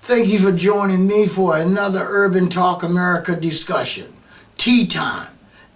Thank you for joining me for another Urban Talk America discussion. Tea Time.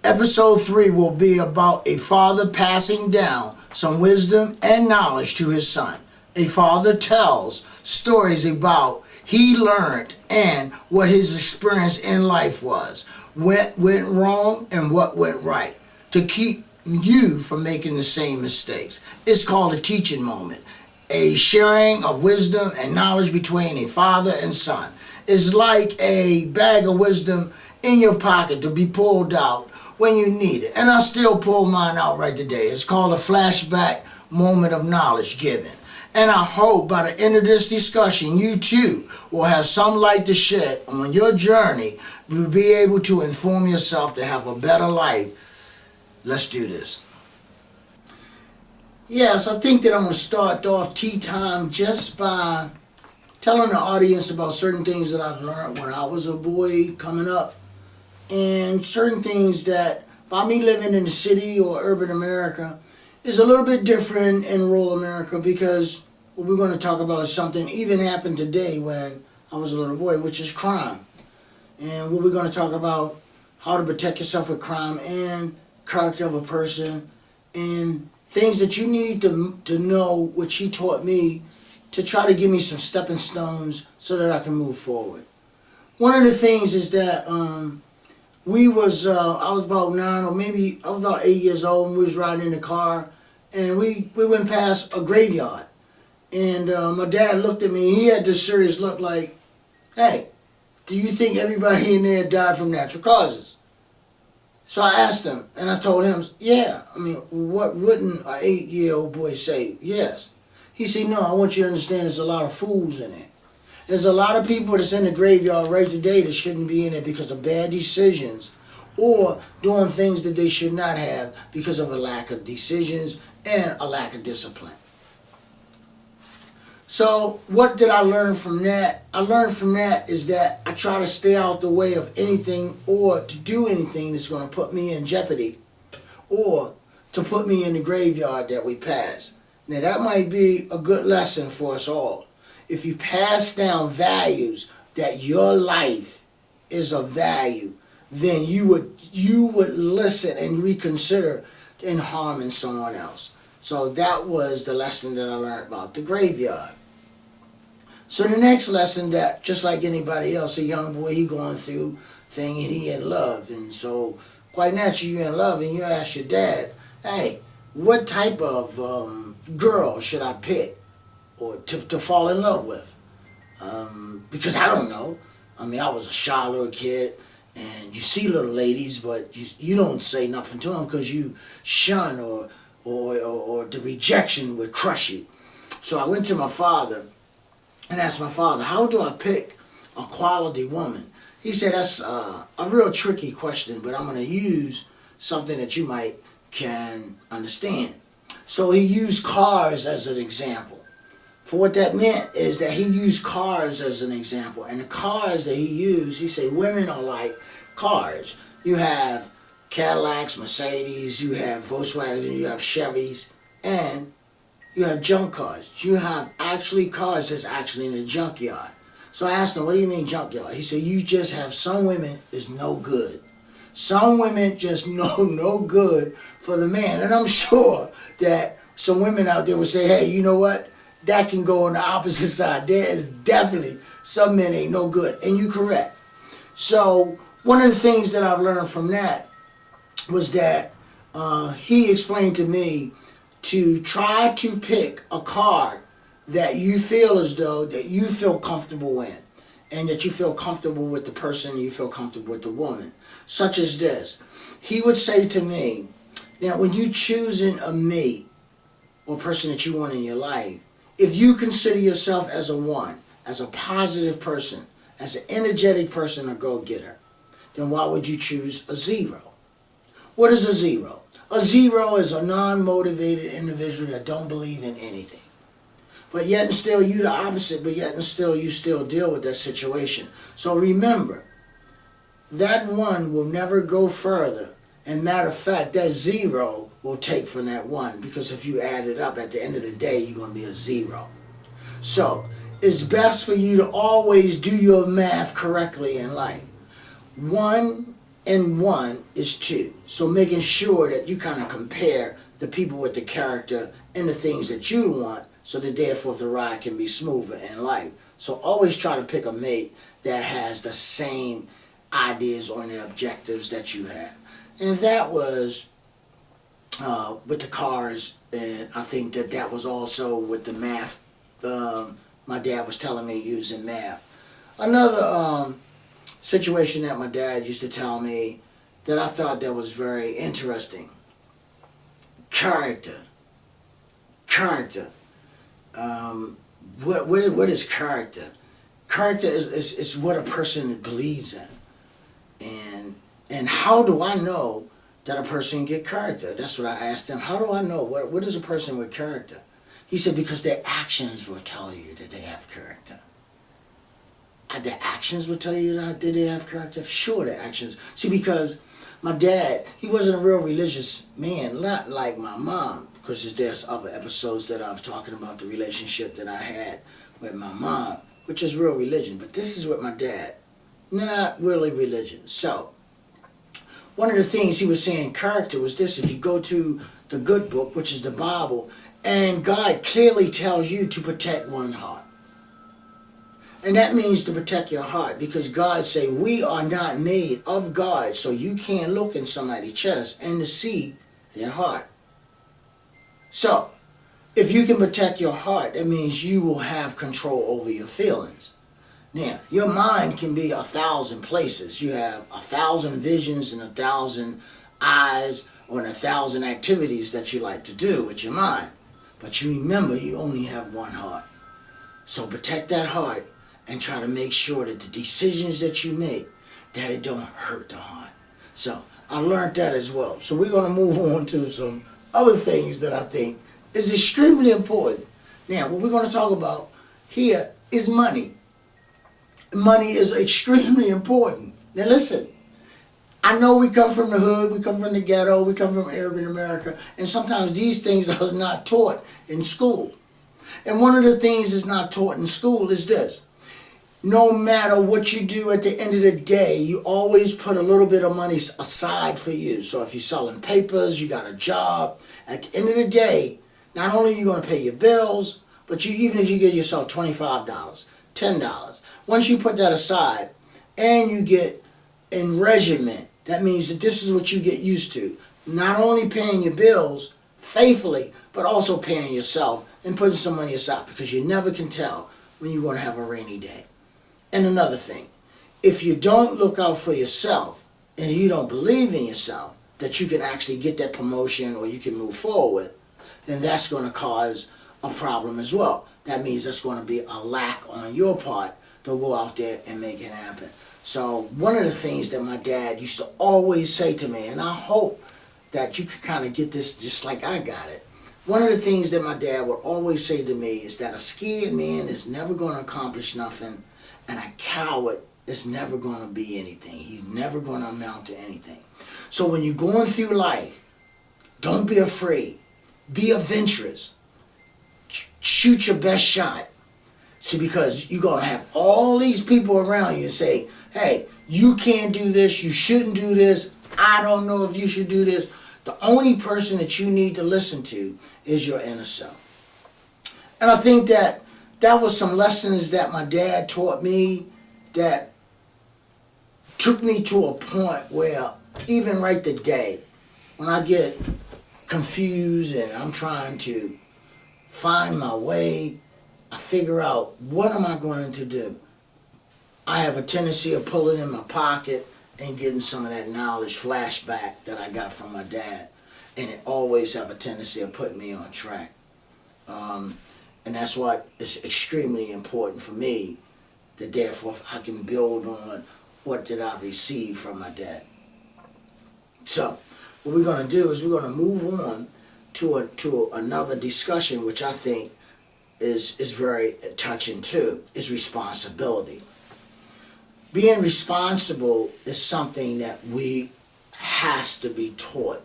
Episode 3 will be about a father passing down some wisdom and knowledge to his son. A father tells stories about he learned and what his experience in life was, what went wrong and what went right, to keep you from making the same mistakes. It's called a teaching moment, a sharing of wisdom and knowledge between a father and son. It's like a bag of wisdom in your pocket to be pulled out when you need it. And I still pull mine out right today. It's called a flashback moment of knowledge given. And I hope by the end of this discussion, you too will have some light to shed on your journey to be able to inform yourself to have a better life. Let's do this. Yes, I think that I'm going to start off tea time just by telling the audience about certain things that I've learned when I was a boy coming up, and certain things that, by me living in the city or urban America, is a little bit different in rural America, because what we're going to talk about is something even happened today when I was a little boy, which is crime. And what we're going to talk about, how to protect yourself with crime and character of a person, and things that you need to know, which he taught me, to try to give me some stepping stones so that I can move forward. One of the things is that I was about 9, or maybe I was about 8 years old, and we was riding in the car, and we went past a graveyard. And my dad looked at me, and he had this serious look like, hey, do you think everybody in there died from natural causes? So I asked him, and I told him, yeah. I mean, what wouldn't an 8-year-old boy say? Yes. He said, no, I want you to understand there's a lot of fools in it. There's a lot of people that's in the graveyard right today that shouldn't be in it because of bad decisions or doing things that they should not have because of a lack of decisions and a lack of discipline. So what did I learn from that? I learned from that is that I try to stay out the way of anything or to do anything that's going to put me in jeopardy or to put me in the graveyard that we pass. Now that might be a good lesson for us all. If you pass down values that your life is of value, then you would listen and reconsider in harming someone else. So that was the lesson that I learned about the graveyard. So the next lesson, that just like anybody else, a young boy, he going through thing and he in love. And so quite naturally you're in love and you ask your dad, hey, what type of girl should I pick or to fall in love with? Because I don't know. I mean, I was a shy little kid, and you see little ladies, but you don't say nothing to them because you shun or the rejection would crush you. So I went to my father and asked my father, how do I pick a quality woman? He said, that's a real tricky question, but I'm going to use something that you might can understand. So he used cars as an example. For what that meant is that he used cars as an example. And the cars that he used, he said women are like cars. You have Cadillacs, Mercedes, you have Volkswagen, you have Chevys, and you have junk cars. You have actually cars that's actually in the junkyard. So I asked him, what do you mean junkyard? He said, you just have some women is no good. Some women just no good for the man. And I'm sure that some women out there would say, hey, you know what? That can go on the opposite side. There is definitely some men ain't no good. And you're correct. So one of the things that I've learned from that was that he explained to me to try to pick a car that you feel as though that you feel comfortable in, and that you feel comfortable with the person, you feel comfortable with the woman, such as this. He would say to me, now when you choosing a mate or person that you want in your life, if you consider yourself as a one, as a positive person, as an energetic person, a go-getter, then why would you choose a 0? What is a 0? A 0 is a non-motivated individual that don't believe in anything. But yet and still you the opposite, but yet and still you still deal with that situation. So remember, that 1 will never go further. And matter of fact, that 0 will take from that 1, because if you add it up at the end of the day, you're going to be a 0. So it's best for you to always do your math correctly in life. 1 and 1 is 2. So making sure that you kind of compare the people with the character and the things that you want, so that therefore the ride can be smoother in life. So always try to pick a mate that has the same ideas on the objectives that you have. And that was with the cars, and I think that was also with the math. My dad was telling me using math. Another situation that my dad used to tell me that I thought that was very interesting. Character. What is character? Character is what a person believes in. And how do I know that a person get character? That's what I asked him. How do I know? What is a person with character? He said, because their actions will tell you that they have character. Their actions will tell you that they have character? Sure, their actions. See, because my dad, he wasn't a real religious man, not like my mom, because there's other episodes that I've talking about the relationship that I had with my mom, which is real religion. But this is with my dad, not really religion. So, one of the things he was saying character was this: if you go to the good book, which is the Bible, and God clearly tells you to protect one's heart. And that means to protect your heart, because God say we are not made of God, so you can't look in somebody's chest and to see their heart. So, if you can protect your heart, that means you will have control over your feelings. Now, your mind can be 1,000 places. You have 1,000 visions and 1,000 eyes on 1,000 activities that you like to do with your mind. But you remember you only have one heart. So protect that heart and try to make sure that the decisions that you make, that it don't hurt the heart. So I learned that as well. So we're going to move on to some other things that I think is extremely important. Now, what we're going to talk about here is money. Money is extremely important. Now listen, I know we come from the hood, we come from the ghetto, we come from urban America, and sometimes these things are not taught in school. And one of the things that's not taught in school is this: no matter what you do, at the end of the day, you always put a little bit of money aside for you. So if you're selling papers, you got a job, at the end of the day, not only are you going to pay your bills, but even if you get yourself $25, $10, once you put that aside and you get in regiment, that means that this is what you get used to. Not only paying your bills faithfully, but also paying yourself and putting some money aside, because you never can tell when you're going to have a rainy day. And another thing, if you don't look out for yourself and you don't believe in yourself that you can actually get that promotion or you can move forward, then that's going to cause a problem as well. That means there's going to be a lack on your part to go out there and make it happen. So one of the things that my dad used to always say to me, and I hope that you can kind of get this just like I got it. One of the things that my dad would always say to me is that a scared man is never going to accomplish nothing, and a coward is never going to be anything. He's never going to amount to anything. So when you're going through life, don't be afraid. Be adventurous. Shoot your best shot. See, because you're going to have all these people around you and say, hey, you can't do this, you shouldn't do this, I don't know if you should do this. The only person that you need to listen to is your inner self. And I think that was some lessons that my dad taught me that took me to a point where even right today, when I get confused and I'm trying to find my way, I figure out, what am I going to do? I have a tendency of pulling in my pocket and getting some of that knowledge flashback that I got from my dad. And it always have a tendency of putting me on track. And that's what is extremely important for me, that therefore I can build on what did I receive from my dad. So what we're going to do is we're going to move on to another discussion, which I think is very touching too, is responsibility. Being responsible is something that we has to be taught.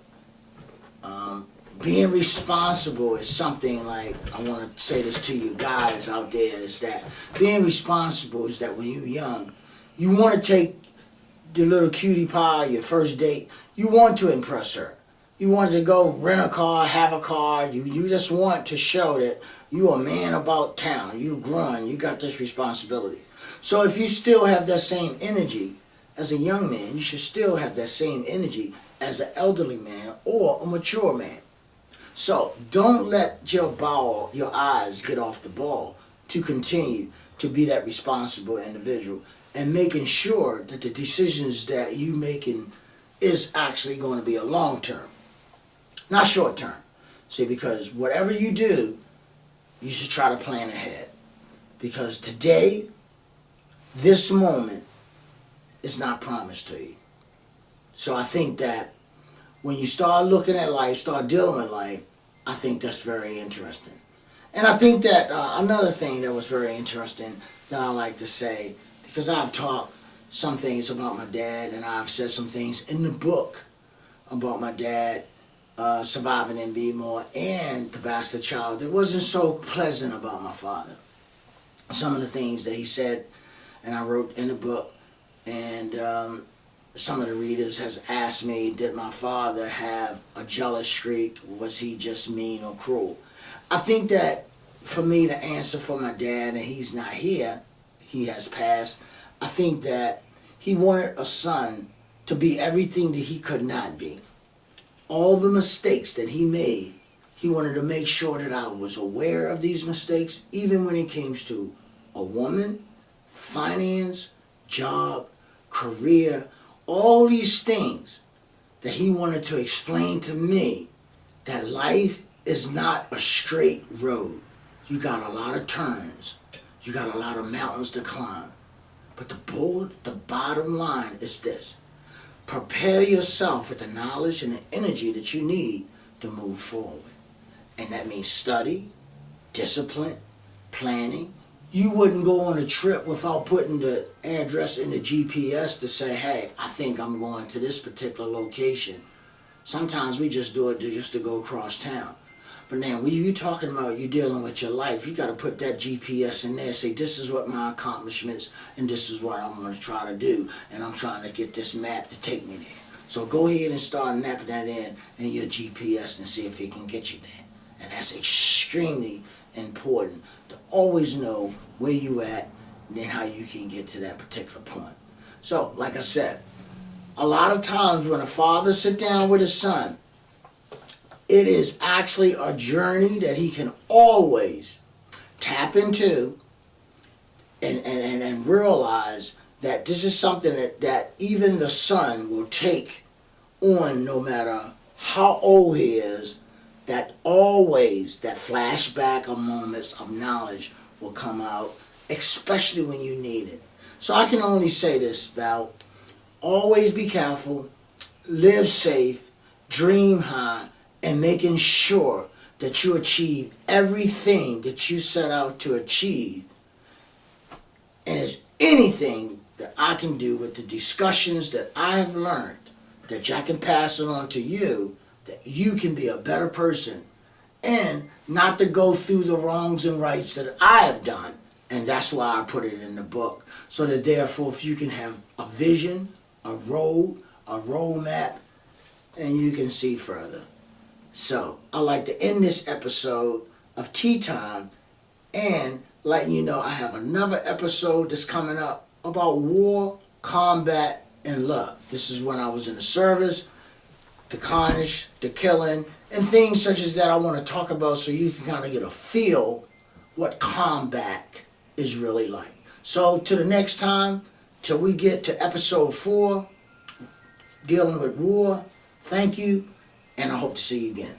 being responsible is something like, I want to say this to you guys out there, is that being responsible is that when you're young, you want to take the little cutie pie, your first date, you want to impress her. You want to go rent a car, have a car. You just want to show that you a man about town. You growing. You got this responsibility. So if you still have that same energy as a young man, you should still have that same energy as an elderly man or a mature man. So don't let your eyes get off the ball to continue to be that responsible individual and making sure that the decisions that you making is actually going to be a long term, not short term. See, because whatever you do, you should try to plan ahead. Because today, this moment is not promised to you. So I think that when you start looking at life, start dealing with life, I think that's very interesting. And I think that another thing that was very interesting that I like to say, because I've talked some things about my dad and I've said some things in the book about my dad, Surviving in Bmore and The Bastard Child, that wasn't so pleasant about my father. Some of the things that he said and I wrote in the book, and some of the readers has asked me, did my father have a jealous streak? Was he just mean or cruel? I think that for me to answer for my dad, and he's not here, he has passed, I think that he wanted a son to be everything that he could not be. All the mistakes that he made, he wanted to make sure that I was aware of these mistakes, even when it came to a woman, finance, job, career, all these things that he wanted to explain to me that life is not a straight road. You got a lot of turns. You got a lot of mountains to climb. But the bottom line is this. Prepare yourself with the knowledge and the energy that you need to move forward. And that means study, discipline, planning. You wouldn't go on a trip without putting the address in the GPS to say, hey, I think I'm going to this particular location. Sometimes we just do it just to go across town. But now, when you're talking about you dealing with your life, you got to put that GPS in there, say, this is what my accomplishments, and this is what I'm going to try to do, and I'm trying to get this map to take me there. So go ahead and start napping that in your GPS and see if it can get you there. And that's extremely important to always know where you at and then how you can get to that particular point. So, like I said, a lot of times when a father sit down with his son, it is actually a journey that he can always tap into and realize that this is something that even the son will take on no matter how old he is, that always that flashback of moments of knowledge will come out, especially when you need it. So I can only say this about always be careful, live safe, dream high, and making sure that you achieve everything that you set out to achieve. And it's anything that I can do with the discussions that I have learned, that I can pass it on to you, that you can be a better person and not to go through the wrongs and rights that I have done. And that's why I put it in the book. So that therefore, if you can have a vision, a roadmap, and you can see further. So, I'd like to end this episode of Tea Time and letting you know I have another episode that's coming up about war, combat, and love. This is when I was in the service, the carnage, the killing, and things such as that I want to talk about so you can kind of get a feel what combat is really like. So, to the next time, till we get to episode 4, dealing with war, thank you. And I hope to see you again.